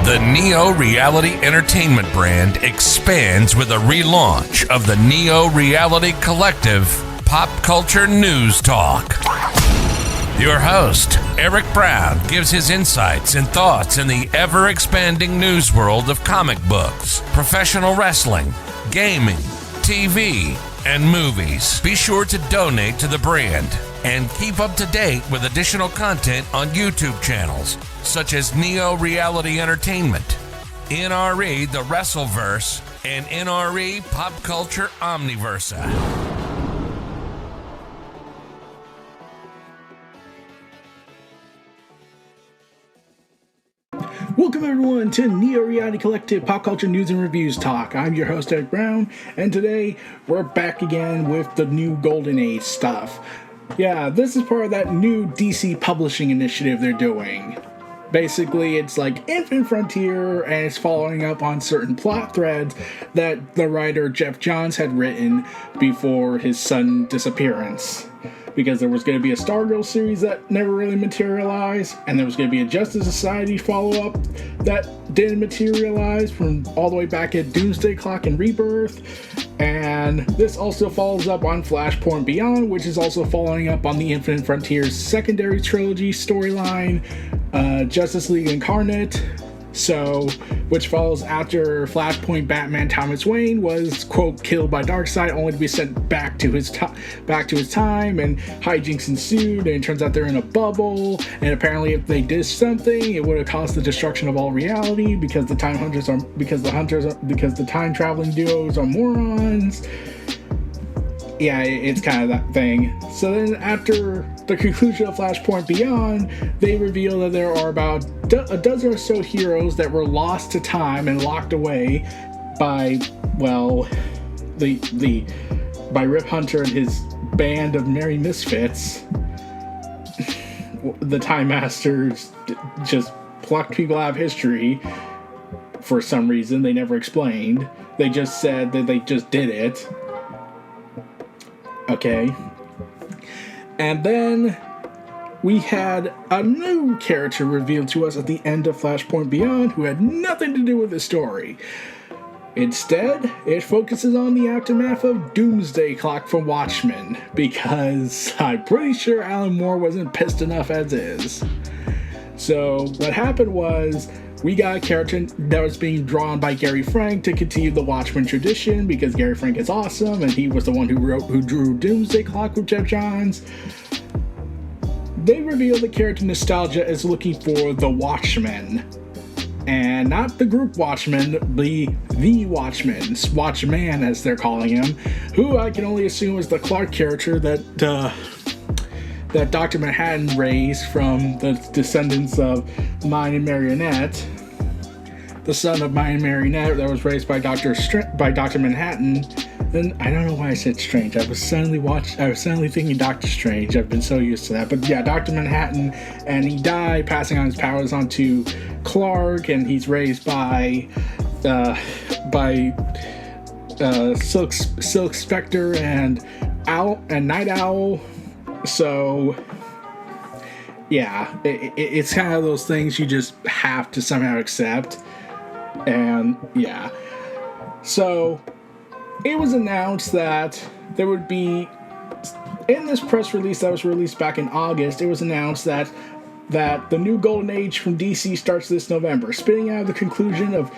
The Neo-Reality Entertainment brand expands with a relaunch of the Neo-Reality Collective Pop Culture News Talk. Your host, Eric Brown, gives his insights and thoughts in the ever-expanding news world of comic books, professional wrestling, gaming, TV, and movies. Be sure to donate to the brand and keep up to date with additional content on YouTube channels such as Neo Reality Entertainment, NRE The Wrestleverse, and NRE Pop Culture Omniversa. Welcome everyone to Neo Reality Collective Pop Culture News and Reviews Talk. I'm your host Eric Brown, and today we're back again with the new Golden Age stuff. Yeah, this is part of that new DC publishing initiative they're doing. Basically, it's like Infinite Frontier, and it's following up on certain plot threads that the writer Geoff Johns had written before his sudden disappearance. Because there was going to be a Stargirl series that never really materialized, and there was going to be a Justice Society follow-up that didn't materialize from all the way back at Doomsday Clock and Rebirth. And this also follows up on Flashpoint Beyond, which is also following up on the Infinite Frontiers secondary trilogy storyline, Justice League Incarnate. So, which follows after Flashpoint Batman Thomas Wayne was, quote, killed by Darkseid, only to be sent back to his time, and hijinks ensued, and it turns out they're in a bubble, and apparently if they did something, it would have caused the destruction of all reality, because the time traveling duos are morons. Yeah, it's kind of that thing. So then after the conclusion of Flashpoint Beyond, they reveal that there are about a dozen or so heroes that were lost to time and locked away by, well, by Rip Hunter and his band of merry misfits. The Time Masters just plucked people out of history for some reason they never explained. They just said that they just did it. Okay. And then we had a new character revealed to us at the end of Flashpoint Beyond who had nothing to do with the story. Instead, it focuses on the aftermath of Doomsday Clock from Watchmen, because I'm pretty sure Alan Moore wasn't pissed enough as is. So what happened was, we got a character that was being drawn by Gary Frank to continue the Watchmen tradition, because Gary Frank is awesome, and he was the one who drew Doomsday Clock with Geoff Johns. They revealed the character Nostalgia is looking for the Watchmen. And not the group Watchmen, the Watchmen, Watchman as they're calling him, who I can only assume is the Clark character that Dr. Manhattan raised from the descendants of Mine and Marionette, the son of Mine and Marionette that was raised by Dr. Manhattan. And I don't know why I said Strange. I was suddenly thinking Doctor Strange. I've been so used to that. But yeah, Dr. Manhattan, and he died, passing on his powers onto Clark, and he's raised by Silk Spectre and Night Owl. So yeah, it's kind of those things you just have to somehow accept. And yeah, so it was announced that there would be, in this press release that was released back in August, it was announced that the new Golden Age from DC starts this November. Spinning out of the conclusion of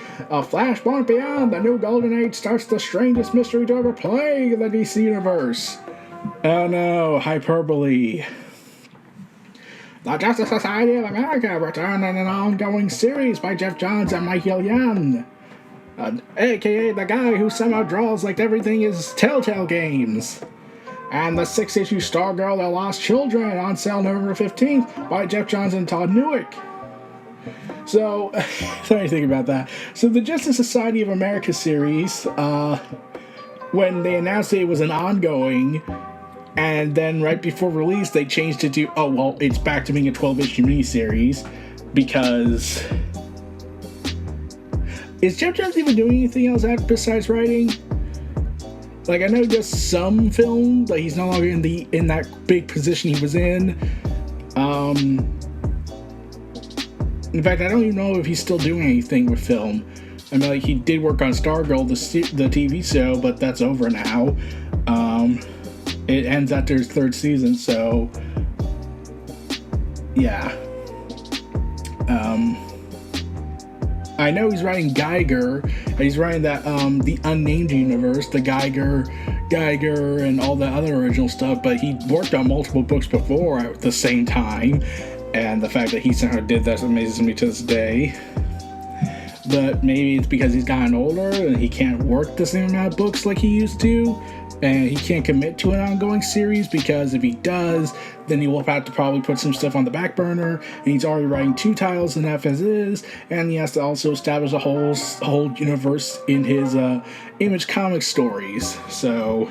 Flashpoint Beyond, the new Golden Age starts the strangest mystery to ever plague the DC universe. Oh no, hyperbole. The Justice Society of America returned in an ongoing series by Geoff Johns and Michael Young, aka the guy who somehow draws like everything is Telltale Games. And the 6-issue Stargirl, The Lost Children, on sale November 15th by Geoff Johns and Todd Newick. So, what do you think about that? So the Justice Society of America series, when they announced it was an ongoing, and then right before release they changed it to, oh well, it's back to being a 12-issue miniseries, because is Geoff Johns even doing anything else besides writing? Like, I know just some film, like he's no longer in that big position he was in. In fact, I don't even know if he's still doing anything with film. I mean, like, he did work on Stargirl, the TV show, but that's over now. It ends after his third season, so yeah. I know he's writing Geiger. He's writing that the Unnamed Universe, the Geiger, and all the other original stuff. But he worked on multiple books before at the same time, and the fact that he somehow did that amazes me to this day. But maybe it's because he's gotten older and he can't work the same amount of books like he used to, and he can't commit to an ongoing series, because if he does, then he will have to probably put some stuff on the back burner, and he's already writing 2 titles enough as is, and he has to also establish a whole universe in his Image Comics stories. So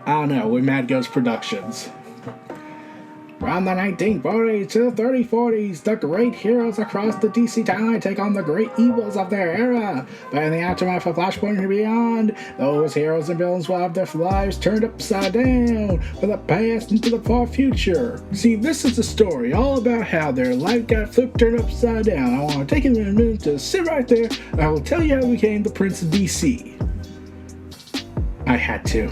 I don't know, with Mad Ghost Productions. Around the 1940s to the 3040s, the great heroes across the DC timeline take on the great evils of their era. But in the aftermath of Flashpoint Beyond, those heroes and villains will have their lives turned upside down from the past into the far future. See, this is a story all about how their life got turned upside down. I want to take a minute to sit right there, and I will tell you how I became the Prince of DC. I had to.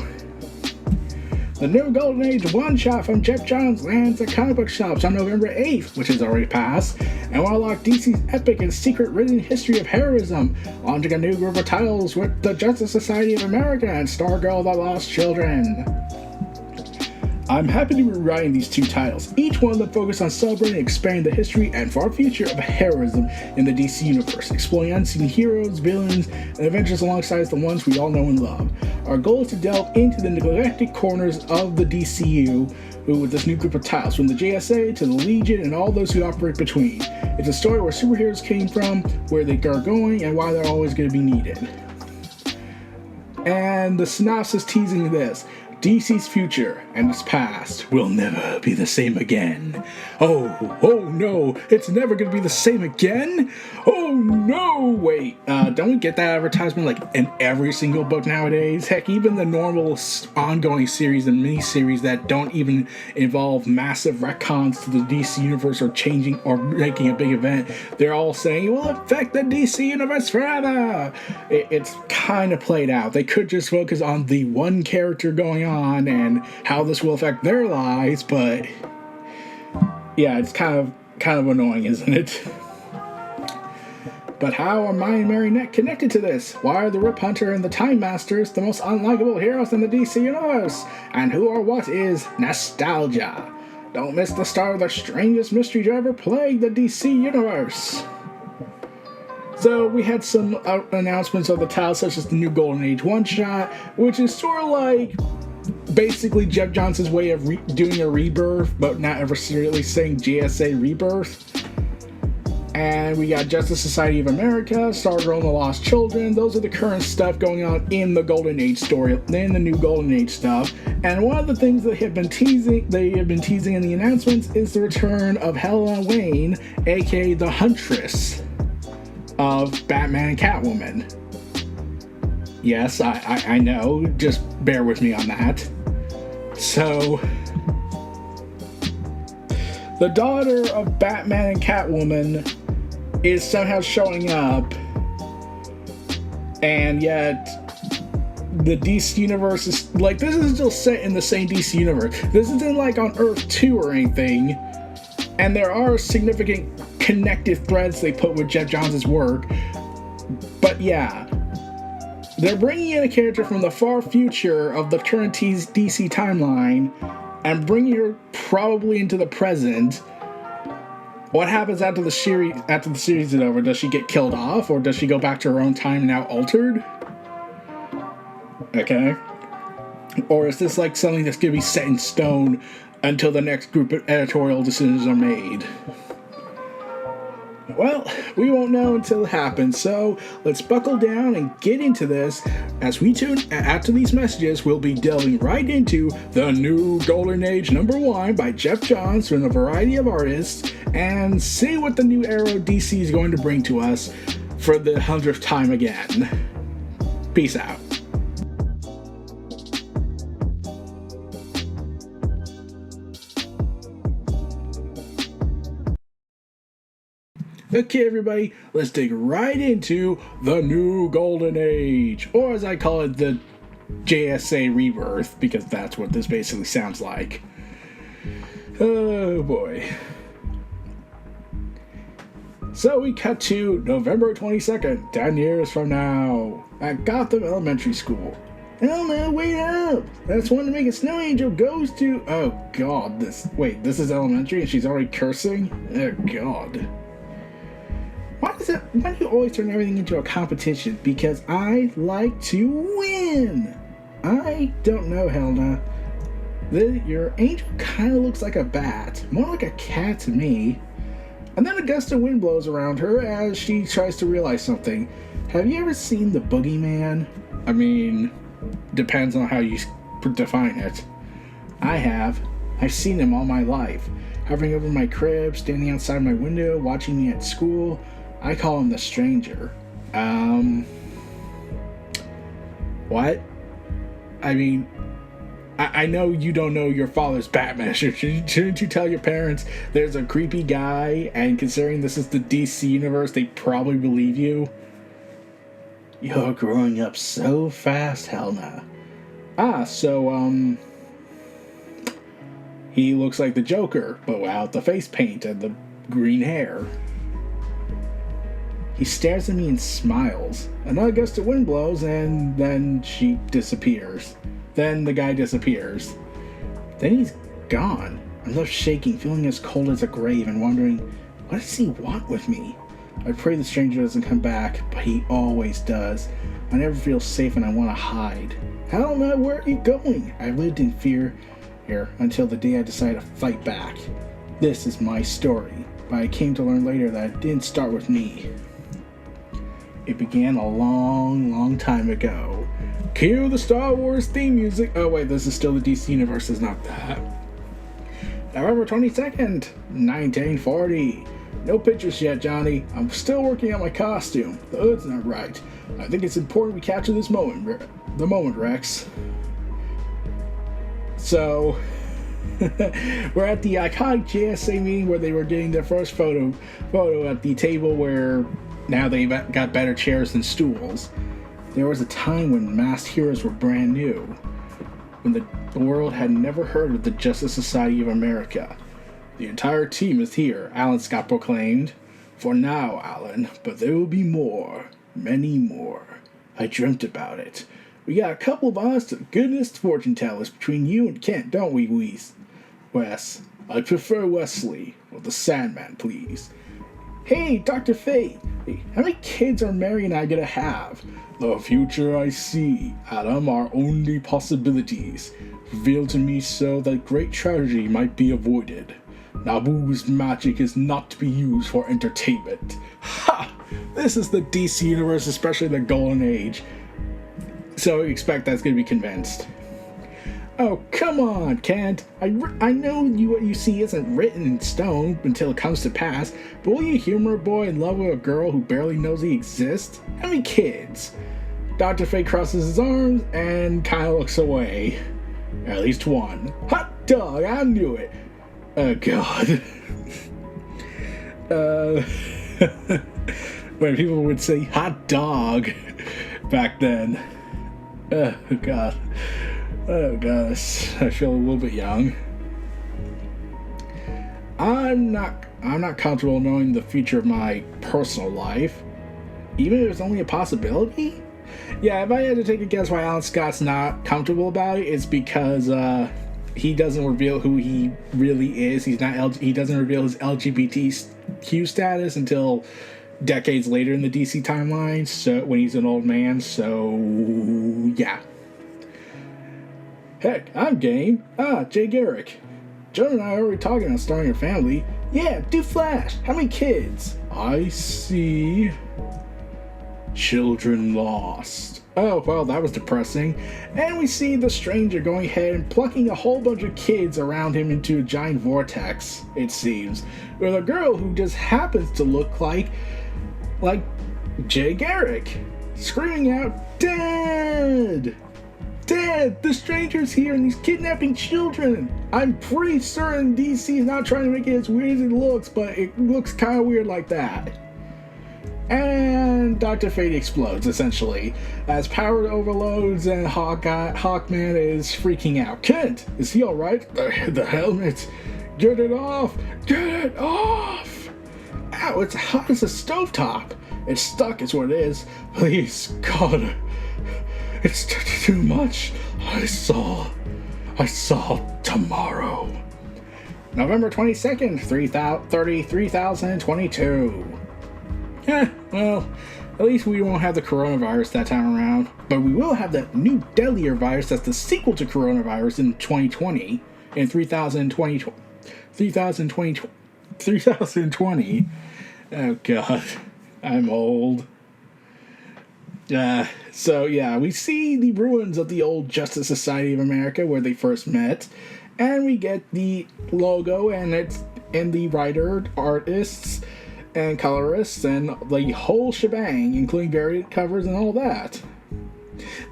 The new Golden Age one-shot from Geoff Johns lands at comic book shops on November 8th, which has already passed, and will unlock DC's epic and secret-ridden history of heroism, launching a new group of titles with the Justice Society of America and Stargirl: The Lost Children. I'm happy to be writing these 2 titles, each one that focus on celebrating and expanding the history and far future of heroism in the DC universe, exploring unseen heroes, villains, and adventures alongside the ones we all know and love. Our goal is to delve into the neglected corners of the DCU with this new group of titles, from the JSA to the Legion and all those who operate between. It's a story where superheroes came from, where they are going, and why they're always going to be needed. And the synopsis teasing this: DC's future and its past will never be the same again. Oh no, it's never gonna be the same again? Oh no, wait, don't we get that advertisement like in every single book nowadays? Heck, even the normal ongoing series and miniseries that don't even involve massive retcons to the DC universe or changing or making a big event, they're all saying it will affect the DC universe forever. It's kind of played out. They could just focus on the one character going on and how this will affect their lives, but yeah, it's kind of annoying, isn't it? But how are Mai and Marinette connected to this? Why are the Rip Hunter and the Time Masters the most unlikable heroes in the DC universe? And who or what is nostalgia? Don't miss the start of the strangest mystery to ever plague the DC universe. So we had some announcements of the titles, such as the new Golden Age one-shot, which is sort of like basically Geoff Johns' way of doing a rebirth, but not ever really saying JSA rebirth. And we got Justice Society of America, Stargirl and the Lost Children. Those are the current stuff going on in the Golden Age story, in the new Golden Age stuff. And one of the things they have been teasing in the announcements is the return of Helena Wayne, aka the Huntress of Batman and Catwoman. Yes, I know, just bear with me on that. So, the daughter of Batman and Catwoman is somehow showing up, and yet the DC universe is like, this is still set in the same DC universe. This isn't like on Earth 2 or anything, and there are significant connective threads they put with Geoff Johns' work, but yeah, they're bringing in a character from the far future of the current DC timeline and bringing her probably into the present. What happens after the series is over? Does she get killed off, or does she go back to her own time now altered? Okay. Or is this like something that's going to be set in stone until the next group of editorial decisions are made? Well, we won't know until it happens, so let's buckle down and get into this. As we tune after these messages, we'll be delving right into the new Golden Age #1 by Geoff Johns from a variety of artists, and see what the new era DC is going to bring to us for the 100th time again. Peace out. Okay, everybody, let's dig right into the new golden age, or as I call it, the JSA rebirth, because that's what this basically sounds like. Oh boy. So we cut to November 22nd, 10 years from now, at Gotham Elementary School. Oh no, wait up! That's one to make a snow angel goes to... Oh god, this is elementary and she's already cursing? Oh god. Why do you always turn everything into a competition? Because I like to win! I don't know, Helena. Your angel kind of looks like a bat, more like a cat to me. And then a gust of wind blows around her as she tries to realize something. Have you ever seen the boogeyman? I mean, depends on how you define it. I have. I've seen him all my life. Hovering over my crib, standing outside my window, watching me at school. I call him the Stranger. What? I mean, I know you don't know your father's Batman. Shouldn't you tell your parents there's a creepy guy, and considering this is the DC universe, they probably believe you? You're growing up so fast, Helena. He looks like the Joker, but without the face paint and the green hair. He stares at me and smiles. Another gust of wind blows, and then she disappears. Then the guy disappears. Then he's gone. I'm left shaking, feeling as cold as a grave, and wondering, what does he want with me? I pray the Stranger doesn't come back, but he always does. I never feel safe and I want to hide. Hell no, where are you going? I've lived in fear here until the day I decided to fight back. This is my story, but I came to learn later that it didn't start with me. It began a long, long time ago. Cue the Star Wars theme music. Oh wait, this is still the DC universe, is not that. November 22nd, 1940. No pictures yet, Johnny. I'm still working on my costume. The hood's not right. I think it's important we capture this moment. The moment, Rex. So, we're at the iconic JSA meeting where they were getting their first photo at the table where now they've got better chairs than stools. There was a time when masked heroes were brand new, when the world had never heard of the Justice Society of America. The entire team is here, Alan Scott proclaimed. For now, Alan, but there will be more, many more. I dreamt about it. We got a couple of honest-to-goodness fortune tellers between you and Kent, don't we, Wes? I prefer Wesley, or the Sandman, please. Hey, Dr. Fate, how many kids are Mary and I gonna have? The future I see, Adam, are only possibilities, revealed to me so that great tragedy might be avoided. Naboo's magic is not to be used for entertainment. Ha! This is the DC universe, especially the Golden Age. So expect that's going to be convinced. Oh, come on, Kent. I know what you see isn't written in stone until it comes to pass, but will you humor a boy in love with a girl who barely knows he exists? How many kids? Dr. Fate crosses his arms and kind of looks away. At least one. Hot dog, I knew it. Oh, God. When people would say hot dog back then. Oh, God. Oh, gosh. I feel a little bit young. I'm not comfortable knowing the future of my personal life. Even if it's only a possibility? Yeah, if I had to take a guess why Alan Scott's not comfortable about it, it's because, he doesn't reveal who he really is. He doesn't reveal his LGBTQ status until decades later in the DC timeline, so when he's an old man, so yeah. Heck, I'm game. Jay Garrick. Joan and I are already talking about starting a family. Yeah, do Flash. How many kids? I see. Children lost. Oh, well, that was depressing. And we see the Stranger going ahead and plucking a whole bunch of kids around him into a giant vortex, it seems, with a girl who just happens to look like Jay Garrick, screaming out, "Dead! dead! The Stranger's here and he's kidnapping children! I'm pretty certain DC is not trying to make it as weird as it looks, but it looks kind of weird like that. And Dr. Fate explodes, essentially, as power overloads and Hawkman is freaking out. Kent, is he alright? The helmet! Get it off! Get it off! Ow, it's hot as a stovetop! It's stuck, is what it is. Please, God, it's too much. I saw tomorrow. November 22nd, 3022. Well, at least we won't have the coronavirus that time around. But we will have that new deadlier virus that's the sequel to coronavirus in 2020. In 3020. Oh, God. I'm old. So, yeah, we see the ruins of the old Justice Society of America where they first met. And we get the logo and the writer, artists, and colorists, and the whole shebang, including variant covers and all that.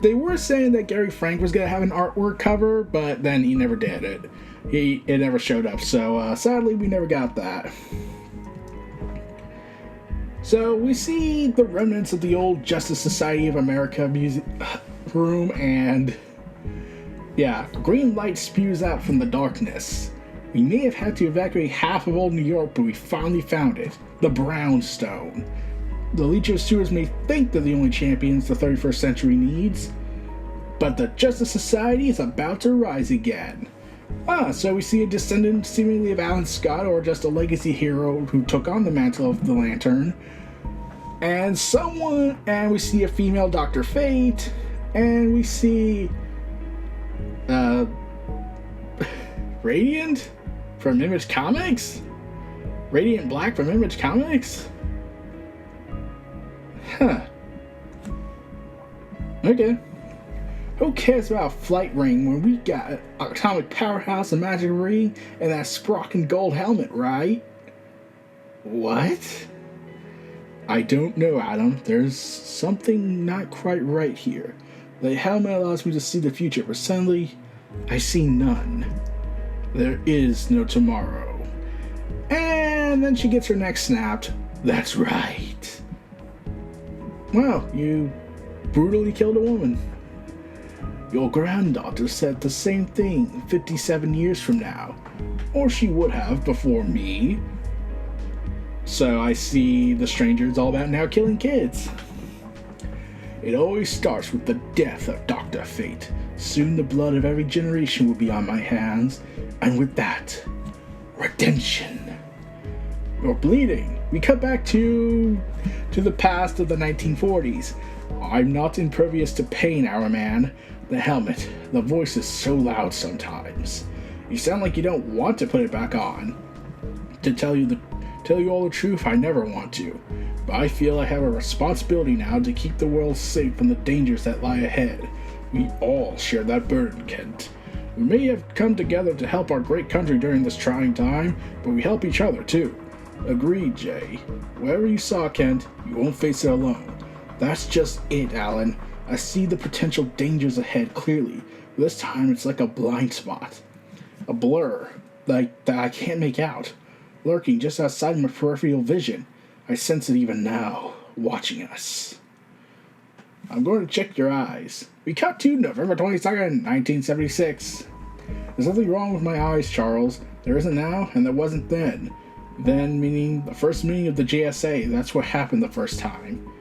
They were saying that Gary Frank was going to have an artwork cover, but then he never did it. It never showed up, so sadly we never got that. So we see the remnants of the old Justice Society of America room, and yeah, green light spews out from the darkness. We may have had to evacuate half of old New York, but we finally found it. The Brownstone. The Legion Stewards may think they're the only champions the 31st century needs, but the Justice Society is about to rise again. So we see a descendant seemingly of Alan Scott, or just a legacy hero who took on the mantle of the Lantern. And we see a female Dr. Fate, and we see Radiant from Image Comics? Radiant Black from Image Comics? Huh. Okay. Who cares about Flight Ring when we got Atomic Powerhouse, a Magic Ring, and that Sprocken gold helmet, right? What? I don't know, Adam. There's something not quite right here. The helmet allows me to see the future, but suddenly, I see none. There is no tomorrow. And then she gets her neck snapped. That's right. Well, you brutally killed a woman. Your granddaughter said the same thing 57 years from now. Or she would have before me. So I see the Stranger is all about now killing kids. It always starts with the death of Dr. Fate. Soon the blood of every generation will be on my hands. And with that, redemption. You're bleeding. We cut back to the past of the 1940s. I'm not impervious to pain, our man. The helmet, the voice is so loud sometimes. You sound like you don't want to put it back on. To tell you all the truth, I never want to. But I feel I have a responsibility now to keep the world safe from the dangers that lie ahead. We all share that burden, Kent. We may have come together to help our great country during this trying time, but we help each other too. Agreed, Jay. Whatever you saw, Kent, you won't face it alone. That's just it, Alan. I see the potential dangers ahead clearly. This time it's like a blind spot. A blur, like that I can't make out. Lurking just outside my peripheral vision. I sense it even now, watching us. I'm going to check your eyes. We cut to November 22nd, 1976. There's nothing wrong with my eyes, Charles. There isn't now, and there wasn't then. Then meaning the first meeting of the JSA. That's what happened the first time.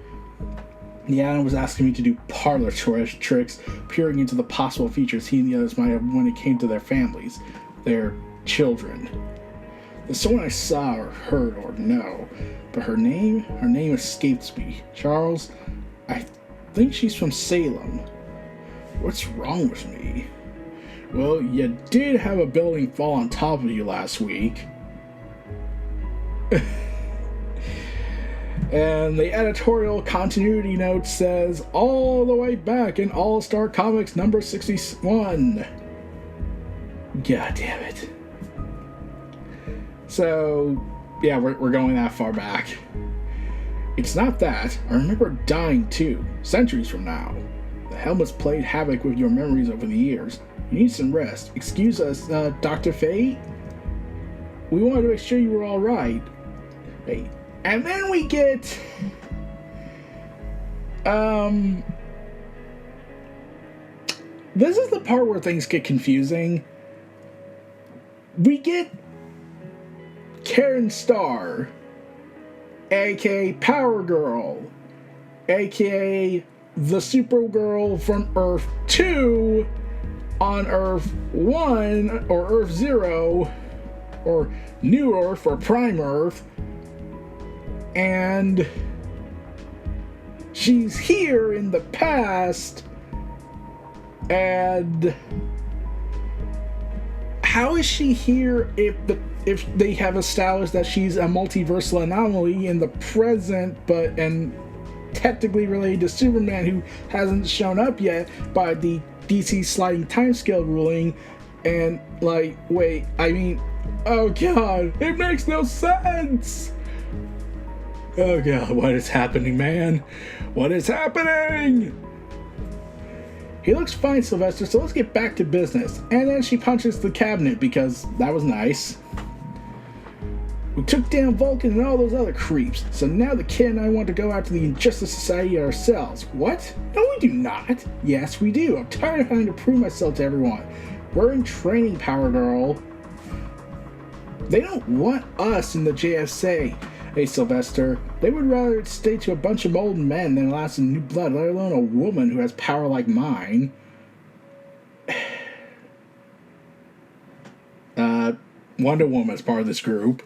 The Adam was asking me to do parlor tricks, peering into the possible features he and the others might have when it came to their families, their children. There's someone I saw or heard or know, but her name escapes me. Charles, I think she's from Salem. What's wrong with me? Well, you did have a building fall on top of you last week. And the editorial continuity note says, all the way back in All-Star Comics number 61. God damn it. So, yeah, we're going that far back. It's not that. I remember dying too, centuries from now. The helmet's played havoc with your memories over the years. You need some rest. Excuse us, Dr. Fate? We wanted to make sure you were alright. Hey. And then we get... This is the part where things get confusing. We get Karen Starr, aka Power Girl, aka the Supergirl from Earth 2 on Earth 1 or Earth 0 or New Earth or Prime Earth, and she's here in the past. And how is she here if they have established that she's a multiversal anomaly in the present, and technically related to Superman, who hasn't shown up yet by the DC sliding timescale ruling? And wait, I mean, oh god, it makes no sense. Oh god, what is happening, man? What is happening? He looks fine, Sylvester, so let's get back to business. And then she punches the cabinet because that was nice. We took down Vulcan and all those other creeps, so now the kid and I want to go out to the Injustice Society ourselves. What? No, we do not. Yes, we do. I'm tired of having to prove myself to everyone. We're in training, Power Girl. They don't want us in the JSA. Hey, Sylvester, they would rather stay to a bunch of old men than allow some new blood, let alone a woman who has power like mine. Wonder Woman is part of this group.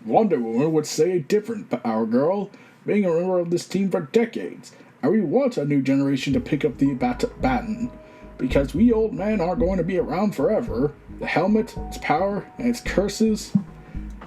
Wonder Woman would say different, Power Girl, being a member of this team for decades, and we want a new generation to pick up the baton, because we old men aren't going to be around forever. The helmet, its power, and its curses...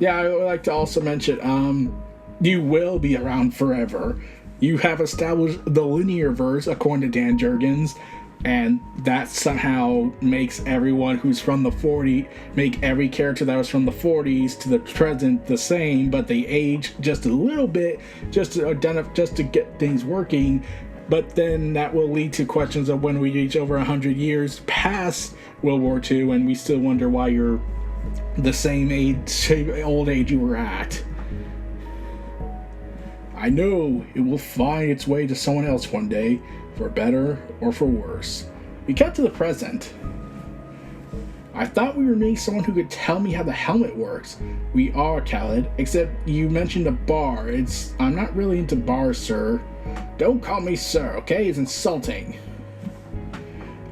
Yeah, I would like to also mention, you will be around forever. You have established the linear verse, according to Dan Jurgens, and that somehow makes everyone who's from the 40s, make every character that was from the 40s to the present the same, but they age just a little bit, just to get things working. But then that will lead to questions of when we reach over 100 years past World War II, and we still wonder why you're the same old age you were at. I know it will find its way to someone else one day, for better or for worse. We cut to the present. I thought we were meeting someone who could tell me how the helmet works. We are, Khaled, except you mentioned a bar. I'm not really into bars, sir. Don't call me sir, okay? It's insulting.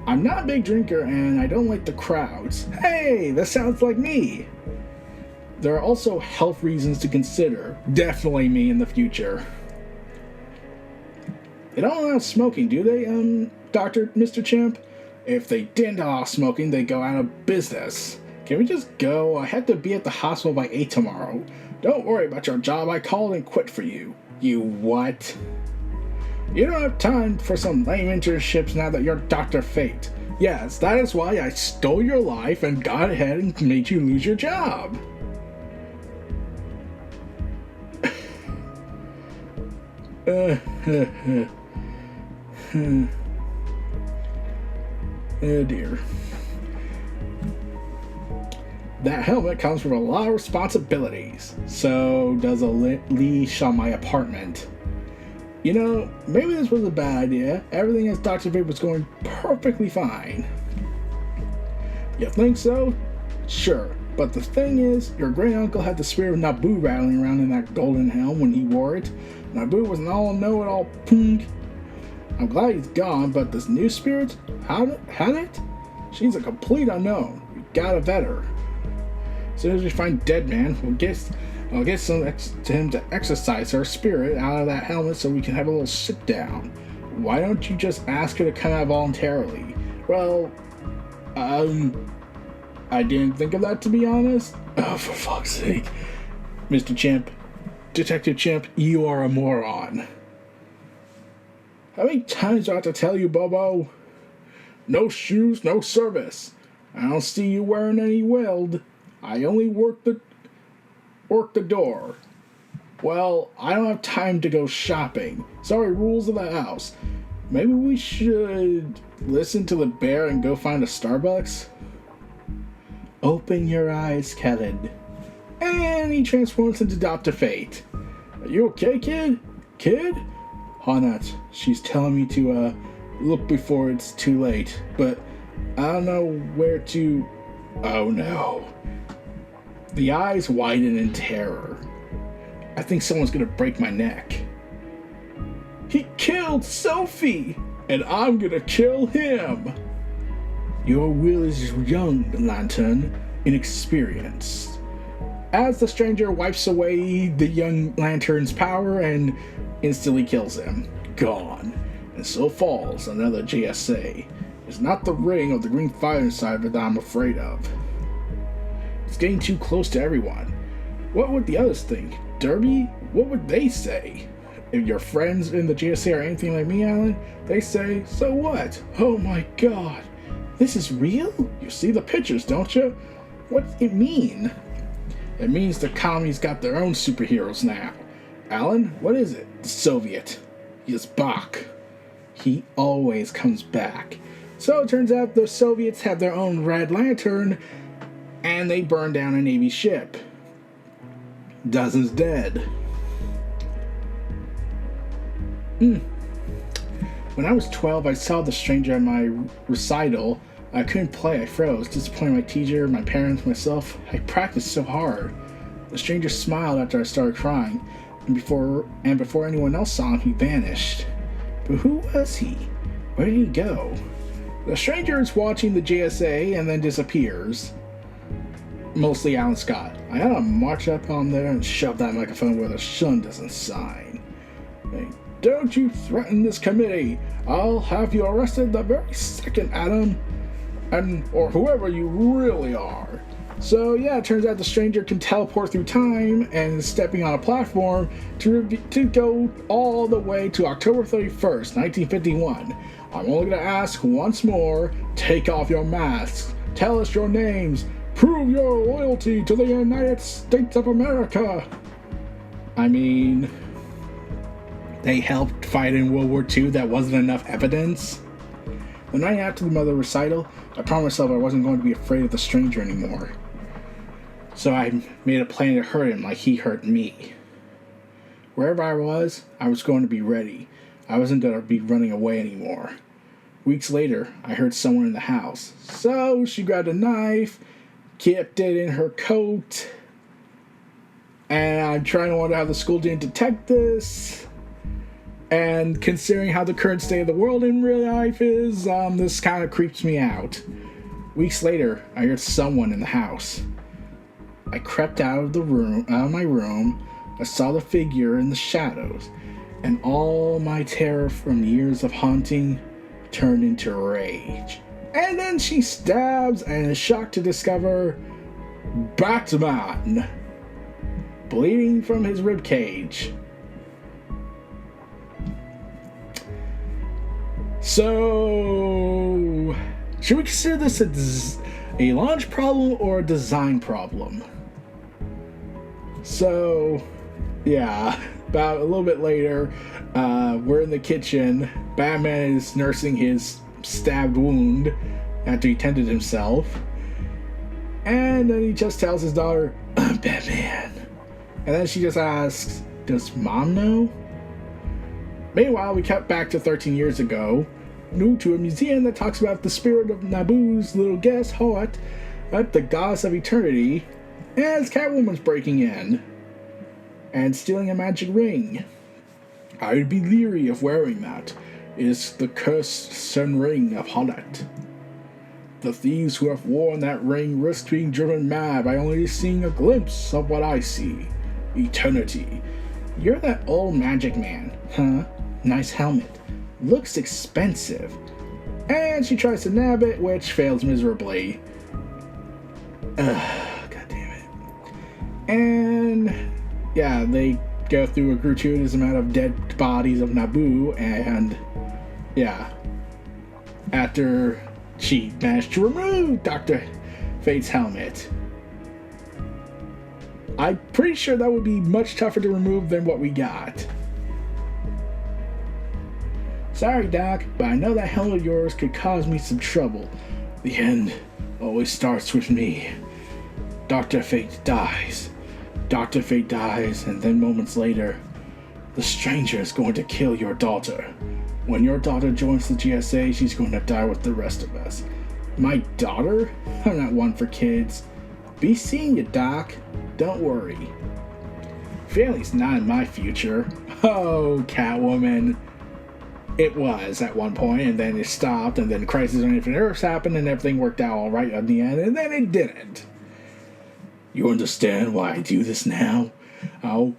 I'm not a big drinker and I don't like the crowds. Hey, that sounds like me. There are also health reasons to consider. Definitely me in the future. They don't allow smoking, do they, Mr. Champ? If they didn't allow smoking, they'd go out of business. Can we just go? I have to be at the hospital by 8 tomorrow. Don't worry about your job. I called and quit for you. You what? You don't have time for some lame internships now that you're Dr. Fate. Yes, that is why I stole your life and got ahead and made you lose your job. Oh dear. That helmet comes with a lot of responsibilities. So does a leash on my apartment. You know, maybe this was a bad idea. Everything as Dr. Fate was going perfectly fine. You think so? Sure. But the thing is, your great uncle had the spirit of Naboo rattling around in that golden helm when he wore it. Naboo was an all-know-it-all punk. I'm glad he's gone, but this new spirit, had it? She's a complete unknown. We gotta vet her. As soon as we find Dead Man, we'll get to him to exercise her spirit out of that helmet so we can have a little sit down. Why don't you just ask her to come out voluntarily? Well, I didn't think of that, to be honest. Oh, for fuck's sake. Mr. Champ, Detective Champ, you are a moron. How many times do I have to tell you, Bobo? No shoes, no service. I don't see you wearing any weld. I only work the door. Well, I don't have time to go shopping. Sorry, rules of the house. maybe we should listen to the bear and go find a Starbucks? Open your eyes, Kellen. And he transforms into Dr. Fate. Are you okay, kid? Kid? Honat, she's telling me to look before it's too late, but I don't know where to... Oh no. The eyes widen in terror. I think someone's gonna break my neck. He killed Sophie, and I'm gonna kill him. Your will is young, Lantern, inexperienced. As the stranger wipes away the young Lantern's power and instantly kills him. Gone. And so falls another GSA. It's not the ring of the green fire inside that I'm afraid of. It's getting too close to everyone. What would the others think? Derby? What would they say? If your friends in the GSA are anything like me, Alan, they say, so what? Oh my god. This is real? You see the pictures, don't you? What's it mean? It means the commies got their own superheroes now. Alan, what is it? The Soviet. He's back. He always comes back. So it turns out the Soviets have their own Red Lantern, and they burn down a Navy ship. Dozens dead. When I was 12, I saw the stranger at my recital. I couldn't play, I froze, disappointed my teacher, my parents, myself. I practiced so hard. The stranger smiled after I started crying, and before anyone else saw him, he vanished. But who was he? Where did he go? The stranger is watching the JSA and then disappears. Mostly Alan Scott. I gotta march up on there and shove that microphone where the sun doesn't shine. Hey, don't you threaten this committee. I'll have you arrested the very second, Adam. Or whoever you really are. So yeah, it turns out the stranger can teleport through time and is stepping on a platform to go all the way to October 31st, 1951. I'm only gonna ask once more, take off your masks, tell us your names, prove your loyalty to the United States of America. I mean, they helped fight in World War II, that wasn't enough evidence. The night after the mother recital, I promised myself I wasn't going to be afraid of the stranger anymore. So I made a plan to hurt him like he hurt me. Wherever I was going to be ready. I wasn't going to be running away anymore. Weeks later, I heard someone in the house. So she grabbed a knife, kept it in her coat, and I'm trying to wonder how the school didn't detect this. And considering how the current state of the world in real life is, this kind of creeps me out. Weeks later, I heard someone in the house. I crept out of my room. I saw the figure in the shadows, and all my terror from years of haunting turned into rage. And then she stabs and is shocked to discover Batman, bleeding from his ribcage. So, should we consider this a launch problem or a design problem? So, yeah, about a little bit later, we're in the kitchen. Batman is nursing his stabbed wound after he tended himself. And then he just tells his daughter, I'm Batman. And then she just asks, does Mom know? Meanwhile, we cut back to 13 years ago, new to a museum that talks about the spirit of Naboo's little guest, Hoat, the goddess of eternity, as Catwoman's breaking in and stealing a magic ring. I would be leery of wearing that. It is the cursed sun ring of Hoat. The thieves who have worn that ring risk being driven mad by only seeing a glimpse of what I see. Eternity. You're that old magic man, huh? Nice helmet. Looks expensive. And she tries to nab it, which fails miserably. God damn it. And yeah, they go through a gratuitous amount of dead bodies of Naboo, and yeah, after she managed to remove Dr. Fate's helmet. I'm pretty sure that would be much tougher to remove than what we got. Sorry, Doc, but I know that helmet of yours could cause me some trouble. The end always starts with me. Dr. Fate dies. Dr. Fate dies, and then moments later, the stranger is going to kill your daughter. When your daughter joins the GSA, she's going to die with the rest of us. My daughter? I'm not one for kids. Be seeing you, Doc. Don't worry. Family's not in my future. Oh, Catwoman. It was at one point, and then it stopped, and then Crisis on Infinite Earths happened, and everything worked out all right at the end, and then it didn't. You understand why I do this now? Oh,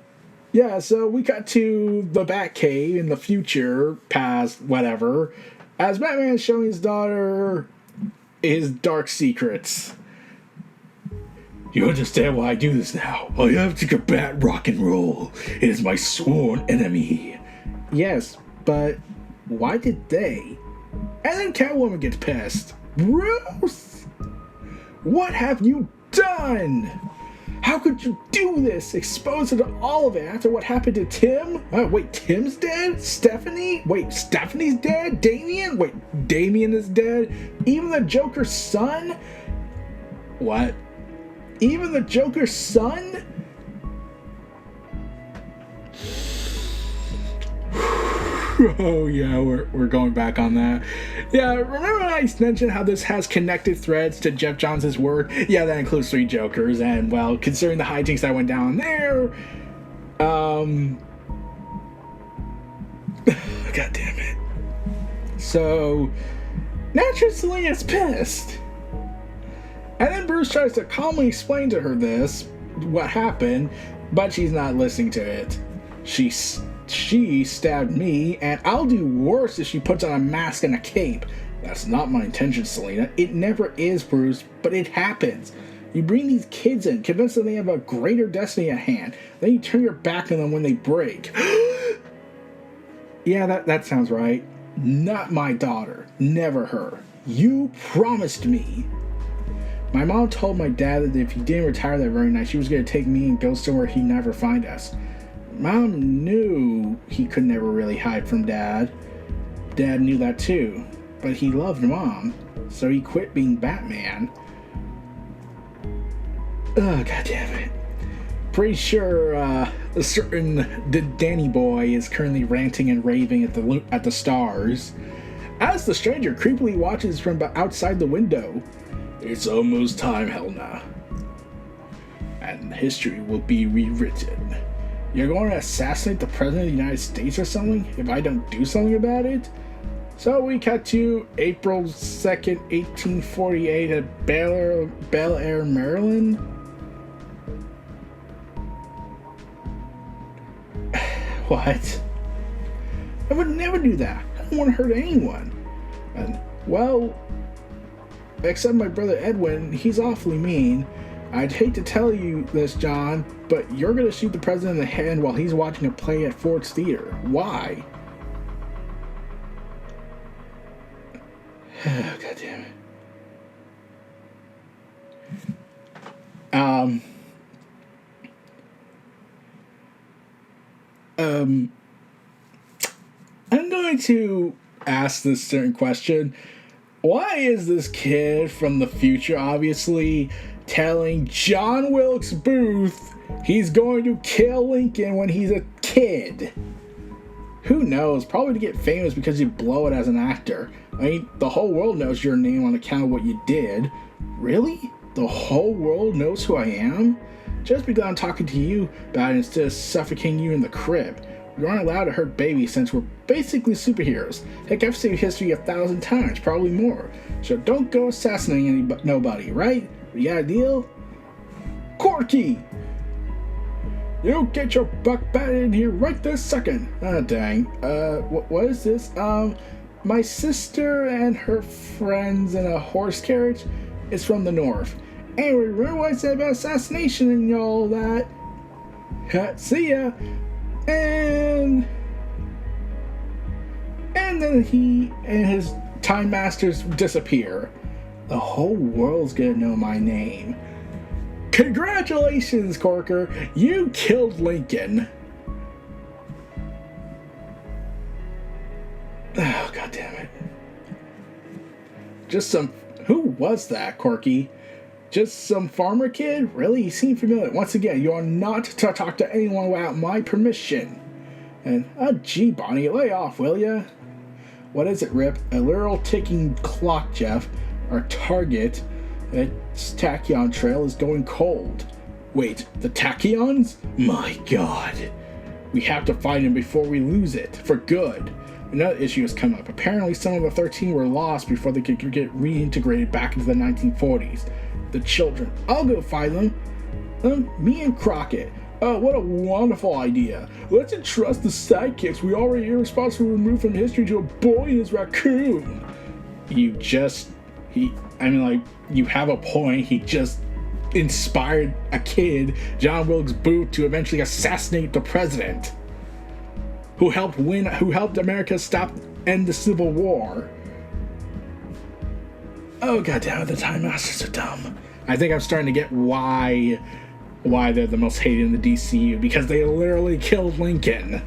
yeah, so we got to the Batcave in the future, past whatever, as Batman is showing his daughter his dark secrets. You understand why I do this now? I have to combat rock and roll. It is my sworn enemy. Yes, but why did they? And then Catwoman gets pissed. Bruce! What have you done? How could you do this? Expose her to all of it after what happened to Tim? Wait, Tim's dead? Stephanie? Wait, Stephanie's dead? Damian? Wait, Damian is dead? Even the Joker's son? What? Even the Joker's son? Oh yeah, we're going back on that. Yeah, remember when I mentioned how this has connected threads to Geoff Johns' work? Yeah, that includes 3 Jokers, and well, considering the hijinks that went down there, God damn it. So, naturally Selina's pissed. And then Bruce tries to calmly explain to her what happened, but she's not listening to it. She stabbed me, and I'll do worse if she puts on a mask and a cape. That's not my intention, Selina. It never is, Bruce, but it happens. You bring these kids in, convince them they have a greater destiny at hand. Then you turn your back on them when they break. Yeah, that sounds right. Not my daughter. Never her. You promised me. My mom told my dad that if he didn't retire that very night, she was going to take me and go somewhere he'd never find us. Mom knew he could never really hide from Dad. Dad knew that too, but he loved Mom, so he quit being Batman. Oh, God damn it. Pretty sure a certain Danny boy is currently ranting and raving at the stars, as the stranger creepily watches from outside the window. It's almost time, Helena, and history will be rewritten. You're going to assassinate the President of the United States or something if I don't do something about it? So we cut to April 2nd, 1848 at Bel Air, Maryland. What? I would never do that. I don't want to hurt anyone. And, well, except my brother Edwin, he's awfully mean. I'd hate to tell you this, John, but you're going to shoot the president in the head while he's watching a play at Ford's Theater. Why? Oh, God damn it. I'm going to ask this certain question. Why is this kid from the future obviously telling John Wilkes Booth he's going to kill Lincoln when he's a kid? Who knows? Probably to get famous because you blow it as an actor. I mean, the whole world knows your name on account of what you did. Really? The whole world knows who I am? Just because I'm talking to you about it instead of suffocating you in the crib. We aren't allowed to hurt babies since we're basically superheroes. Heck, I've seen history 1,000 times, probably more. So don't go assassinating nobody, right? You got a deal? Corky! You get your buck bat in here right this second. Ah, dang. What is this? My sister and her friends in a horse carriage is from the north. Anyway, remember what I said about assassination and all that? See ya! And then he and his Time Masters disappear. The whole world's gonna know my name. Congratulations, Corker! You killed Lincoln! Oh, God damn it. Just some... Who was that, Corky? Just some farmer kid? Really? He seemed familiar. Once again, you are not to talk to anyone without my permission. And, gee, Bonnie, lay off, will ya? What is it, Rip? A literal ticking clock, Jeff. Our target, its tachyon trail, is going cold. Wait, the tachyons? My god. We have to find him before we lose it, for good. Another issue has come up. Apparently some of the 13 were lost before they could get reintegrated back into the 1940s. The children. I'll go find them. Me and Crockett. Oh, what a wonderful idea. Let's entrust the sidekicks we already irresponsibly removed from history to a boy and his raccoon. You have a point. He just inspired a kid, John Wilkes Booth, to eventually assassinate the president. Who helped America end the Civil War. Oh, goddamn it, the Time Masters are dumb. I think I'm starting to get why they're the most hated in the DCU, because they literally killed Lincoln.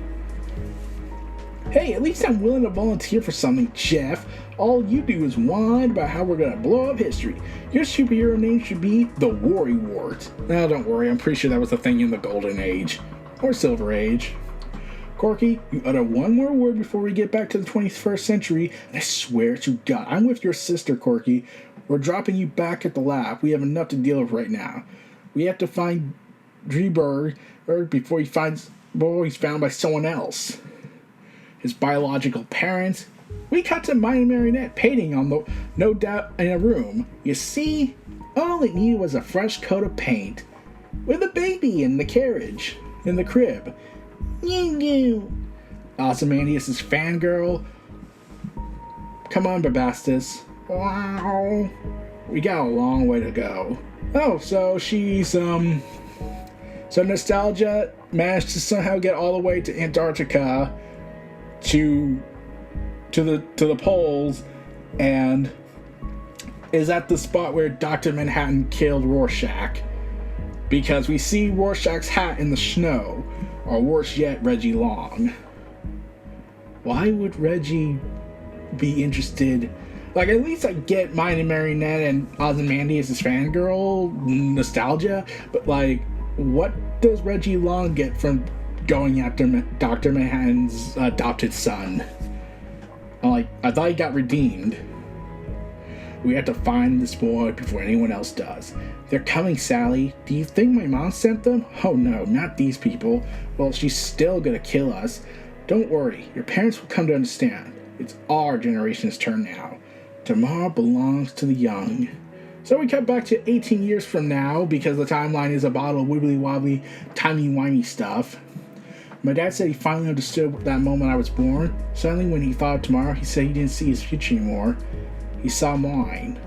Hey, at least I'm willing to volunteer for something, Jeff. All you do is whine about how we're gonna blow up history. Your superhero name should be the Worrywart. Now, don't worry, I'm pretty sure that was a thing in the Golden Age. Or Silver Age. Corky, you utter one more word before we get back to the 21st century, and I swear to God, I'm with your sister, Corky. We're dropping you back at the lab. We have enough to deal with right now. We have to find Dreiberg before he's found by someone else. His biological parents. We cut to Mine and Marionette painting on no doubt in a room. You see, all it needed was a fresh coat of paint. With a baby in the carriage, in the crib. Ozymandias' fangirl. Come on, Babastis. Wow. We got a long way to go. Oh, so she's, so Nostalgia managed to somehow get all the way to Antarctica to the poles, and is at the spot where Dr. Manhattan killed Rorschach. Because we see Rorschach's hat in the snow. Or worse yet, Reggie Long. Why would Reggie be interested? Like, at least I get Mine and Marionette and Ozymandias' fangirl nostalgia, but like, what does Reggie Long get from going after Dr. Manhattan's adopted son? I thought he got redeemed. We have to find this boy before anyone else does. They're coming, Sally. Do you think my mom sent them? Oh no, not these people. Well, she's still gonna kill us. Don't worry, your parents will come to understand. It's our generation's turn now. Tomorrow belongs to the young. So we cut back to 18 years from now, because the timeline is a bottle of wibbly-wobbly, timey-wimey stuff. My dad said he finally understood that moment I was born. Suddenly, when he thought of tomorrow, he said he didn't see his future anymore. He saw mine.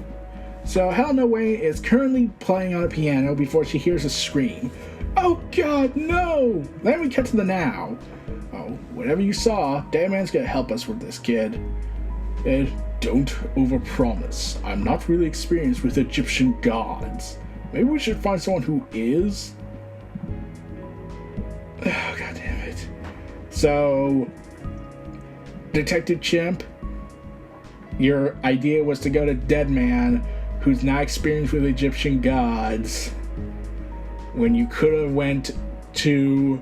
So Helena Wayne is currently playing on a piano before she hears a scream. Oh God, no! Then we cut to the now. Oh, whatever you saw, Deadman's gonna help us with this, kid. And don't overpromise. I'm not really experienced with Egyptian gods. Maybe we should find someone who is? Oh, God damn it. So, Detective Chimp, your idea was to go to Deadman, who's not experienced with Egyptian gods, when you could have went to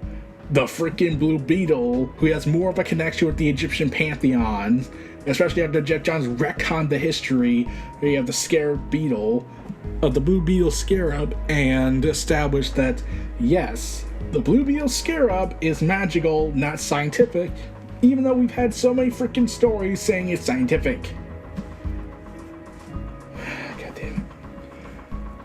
the freaking Blue Beetle, who has more of a connection with the Egyptian pantheon, especially after Geoff Johns retconned the history, where you have the Scarab Beetle, of the Blue Beetle Scarab, and established that, yes, the Blue Beetle Scarab is magical, not scientific, even though we've had so many freaking stories saying it's scientific. God damn it.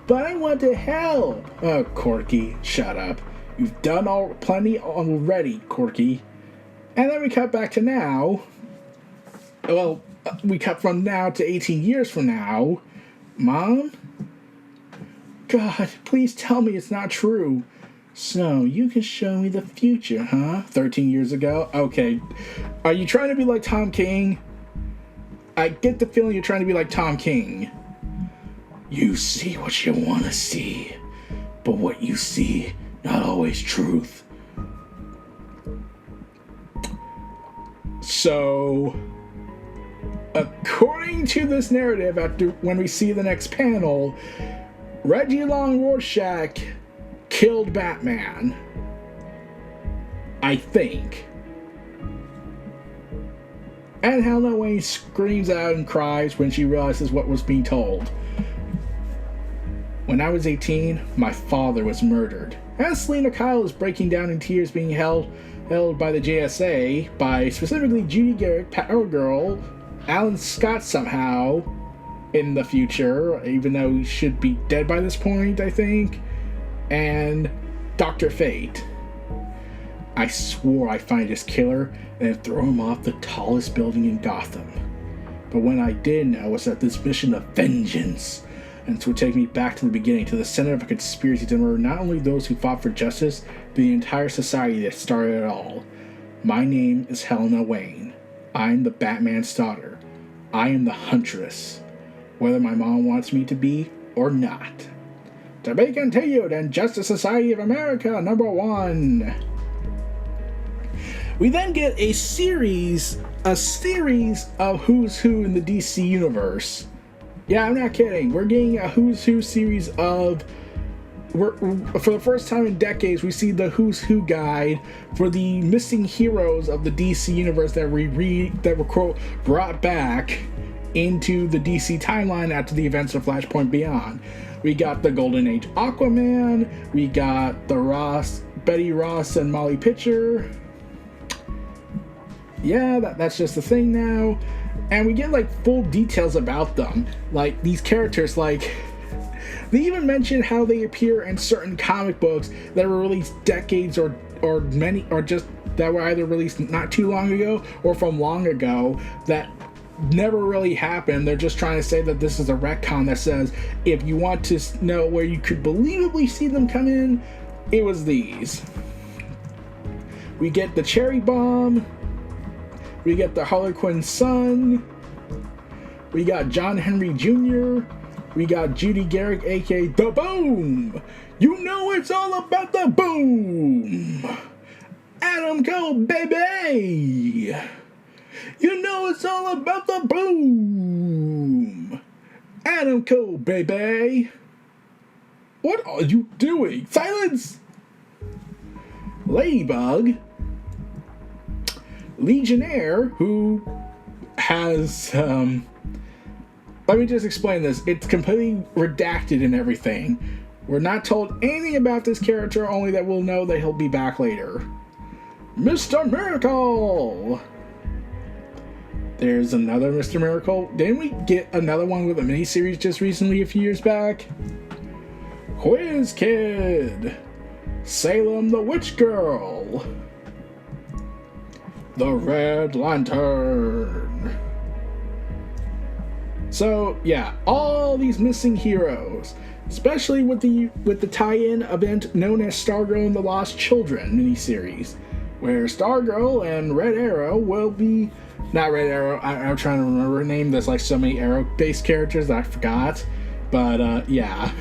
But I want to help! Oh, Corky, shut up. You've done plenty already, Corky. And then we cut back to now. Well, we cut from now to 18 years from now. Mom? God, please tell me it's not true. So, you can show me the future, huh? 13 years ago? Okay. Are you trying to be like Tom King? I get the feeling you're trying to be like Tom King. You see what you want to see. But what you see, not always truth. So, According to this narrative, when we see the next panel, Reggie Long Rorschach killed Batman. I think. And Helena Wayne screams out and cries when she realizes what was being told. When I was 18, my father was murdered. As Selena Kyle is breaking down in tears, being held by the JSA, by specifically Judy Garrick, Power Girl, Alan Scott somehow in the future, even though he should be dead by this point, I think, and Dr. Fate. I swore I'd find his killer and throw him off the tallest building in Gotham. But when I didn't know was that this mission of vengeance and would take me back to the beginning, to the center of a conspiracy to murder not only those who fought for justice, but the entire society that started it all. My name is Helena Wayne. I'm the Batman's daughter. I am the Huntress, whether my mom wants me to be or not. To be continued in Justice Society of America #1. We then get a series of Who's Who in the DC Universe. Yeah, I'm not kidding. We're getting a Who's Who series of... for the first time in decades, we see the Who's Who guide for the missing heroes of the DC Universe that were, quote, brought back into the DC timeline after the events of Flashpoint Beyond. We got the Golden Age Aquaman. We got the Betty Ross and Molly Pitcher. Yeah, that's just the thing now. And we get, like, full details about them. Like, these characters, like... They even mention how they appear in certain comic books that were released decades or just that were either released not too long ago or from long ago that never really happened. They're just trying to say that this is a retcon that says if you want to know where you could believably see them come in, it was these. We get the Cherry Bomb. We get the Harlequin son. We got John Henry Jr. We got Judy Garrick, aka The Boom. You know it's all about the boom. Adam Cole, baby. You know it's all about the boom. Adam Cole, baby. What are you doing? Silence. Ladybug. Legionnaire, who has, let me just explain this. It's completely redacted and everything. We're not told anything about this character, only that we'll know that he'll be back later. Mr. Miracle! There's another Mr. Miracle. Didn't we get another one with a miniseries just recently, a few years back? Quiz Kid! Salem the Witch Girl! The Red Lantern! So, yeah, all these missing heroes, especially with the tie-in event known as Stargirl and the Lost Children miniseries, where Stargirl and Red Arrow will be... Not Red Arrow, I'm trying to remember her name. There's like so many Arrow-based characters that I forgot. But, yeah.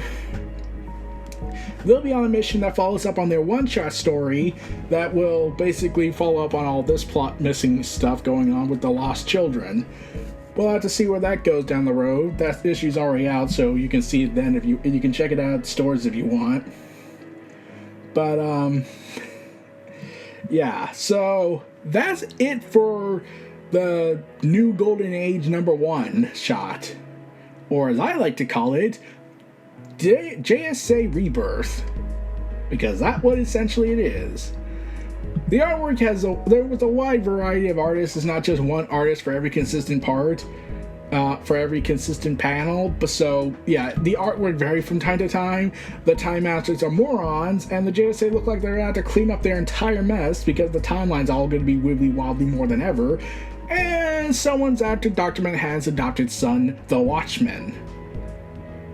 They'll be on a mission that follows up on their one-shot story that will basically follow up on all this plot missing stuff going on with the Lost Children. We'll have to see where that goes down the road. That issue's already out, so you can see it then if you can check it out at stores if you want. But yeah, so that's it for the new Golden Age #1 shot, or as I like to call it, JSA Rebirth, because that's what essentially it is. The artwork there was a wide variety of artists. It's not just one artist for every consistent part, for every consistent panel. But so, yeah, the artwork varied from time to time. The Time Masters are morons, and the JSA look like they're going to have to clean up their entire mess because the timeline's all going to be wibbly-wobbly more than ever. And someone's after Dr. Manhattan's adopted son, the Watchmen.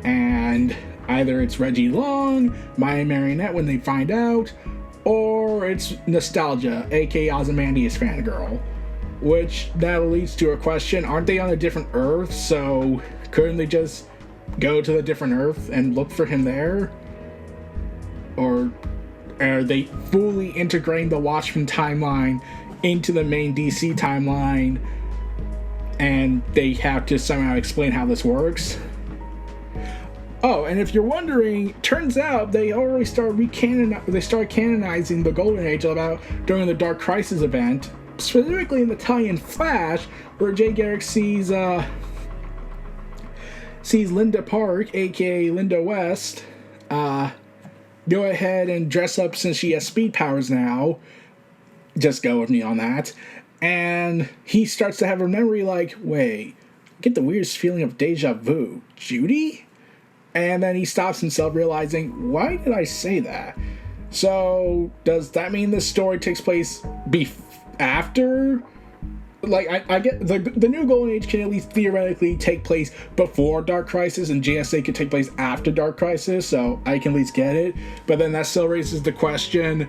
And either it's Reggie Long, Maya Marionette when they find out, or it's Nostalgia, aka Ozymandias Fangirl. Which that leads to a question, aren't they on a different Earth? So couldn't they just go to the different Earth and look for him there? Or are they fully integrating the Watchmen timeline into the main DC timeline and they have to somehow explain how this works. Oh, and if you're wondering, turns out they already started canonizing the Golden Age about during the Dark Crisis event, specifically in the tie-in Flash, where Jay Garrick sees Linda Park, aka Linda West, go ahead and dress up since she has speed powers now. Just go with me on that. And he starts to have a memory like, wait, I get the weirdest feeling of deja vu. Judy? And then he stops himself, realizing, why did I say that? So, does that mean this story takes place after? Like, I get the new Golden Age can at least theoretically take place before Dark Crisis, and GSA can take place after Dark Crisis, so I can at least get it. But then that still raises the question,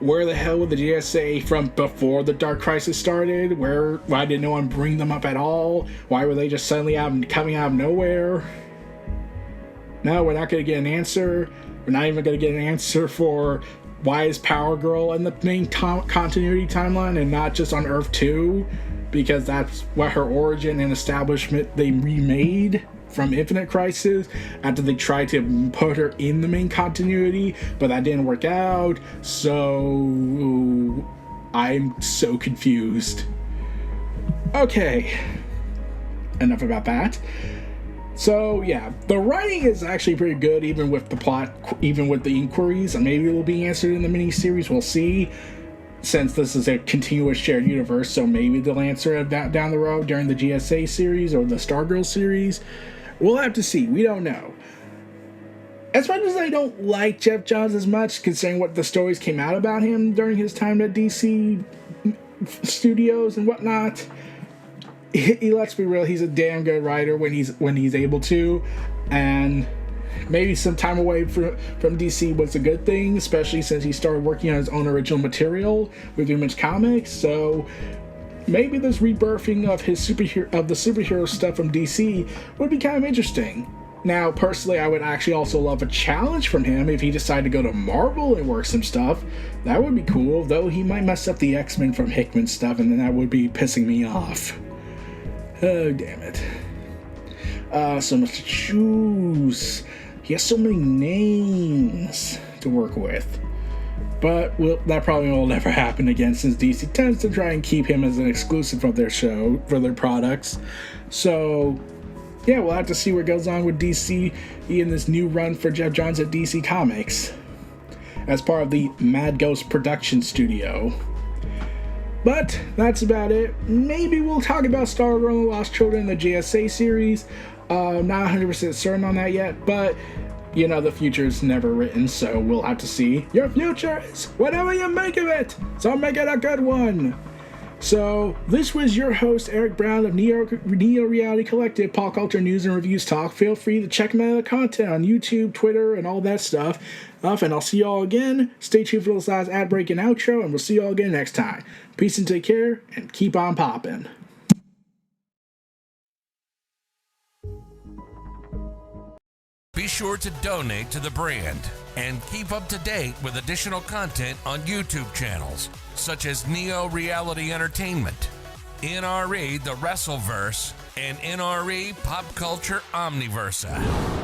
where the hell were the GSA from before the Dark Crisis started? Why did no one bring them up at all? Why were they just suddenly coming out of nowhere? No, we're not going to get an answer. We're not even going to get an answer for why is Power Girl in the main continuity timeline and not just on Earth 2? Because that's what her origin and establishment they remade from Infinite Crisis after they tried to put her in the main continuity, but that didn't work out. So I'm so confused. Okay, enough about that. So yeah, the writing is actually pretty good, even with the plot, even with the inquiries, and maybe it will be answered in the miniseries. We'll see, since this is a continuous shared universe, so maybe they'll answer it down the road during the GSA series or the Stargirl series. We'll have to see. We don't know. As much as I don't like Geoff Johns as much, considering what the stories came out about him during his time at DC Studios and whatnot, let's be real, he's a damn good writer when he's able to, and maybe some time away from DC was a good thing, especially since he started working on his own original material with Image Comics. So maybe this rebirthing of the superhero stuff from DC would be kind of interesting. Now, personally, I would actually also love a challenge from him if he decided to go to Marvel and work some stuff. That would be cool, though he might mess up the X-Men from Hickman stuff, and then that would be pissing me off. Oh, damn it. So much to choose. He has so many names to work with. But that probably will never happen again, since DC tends to try and keep him as an exclusive of their show, for their products. So, yeah, we'll have to see what goes on with DC in this new run for Geoff Johns at DC Comics, as part of the Mad Ghost production studio. But that's about it. Maybe we'll talk about Stargirl and the Lost Children in the GSA series. Not 100% certain on that yet, but you know, the future is never written, so we'll have to see. Your future is whatever you make of it, so make it a good one. So, this was your host, Eric Brown of Neo Reality Collective, Pop Culture News and Reviews Talk. Feel free to check my other content on YouTube, Twitter, and all that stuff. And I'll see you all again. Stay tuned for this last ad break and outro, and we'll see you all again next time. Peace and take care, and keep on popping. Be sure to donate to the brand and keep up to date with additional content on YouTube channels such as Neo Reality Entertainment, NRE The Wrestleverse, and NRE Pop Culture Omniversa.